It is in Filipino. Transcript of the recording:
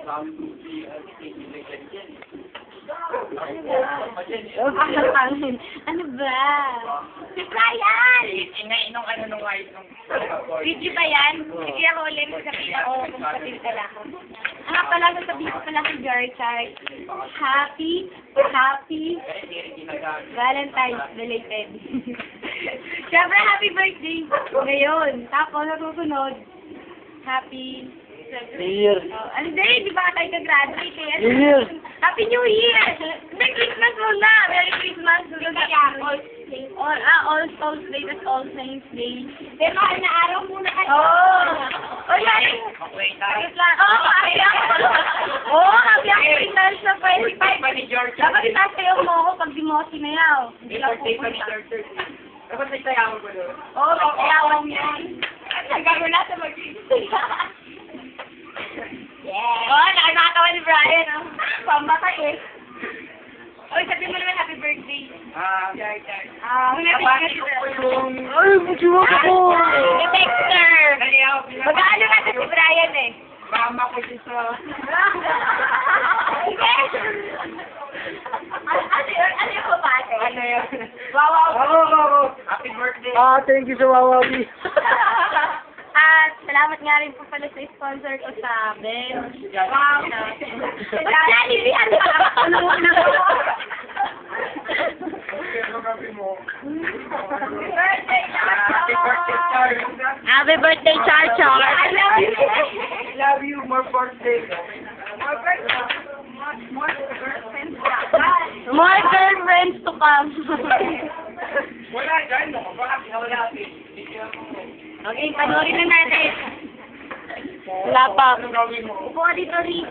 Ano ba? Si Brian! Nung ano nung white nung... Video ba yan? Sige ako ulit magkakita ko kung patil ka lang. Nga pala, sasabihin ko pala kay Garchard. Happy Valentine's belated. Siyempre, happy birthday ngayon. Tapos, nasusunod, happy... New Year. Ano din, di ba tayo ka-graduate eh? New Year. Happy New Year! Merry Christmas muna! Merry Christmas! All Souls Day, that's All Saints Day. Pero mahal na araw muna kayo. Oo! Oh, yan! Happy Christmas sa 25. Dapat itasayaw mo ako pag di mo ako sinayaw. Hindi lang pupunta. Dapat nagsayawan ko doon. Oo, magsayawan yan. Nagkaroon na sa mag-isaya. Yeah. Oh, nakakatawa ni Brian, oh. Pambata eh. Oy, sabihin mo naman happy birthday. Nabati ko po yung... Ay, magsiwag ako! The Dexter. Mag-ano natin si Brian eh. Mama ko siya sa... Ano yung kapate? Ano yun? Wow! Happy birthday! Thank you sa Wawabi. At salamat nga rin po pala sa sponsor ko sa Ben. Wow! Wala hindi ano Happy birthday, Char! Happy birthday, Char Char! I love you! Love you, more birthday! More girlfriends to come. Wala dyan, no? Bakit wala? Okay, panoorin na natin. Wala pa. Anong gawin mo? Upo ka dito, Rick.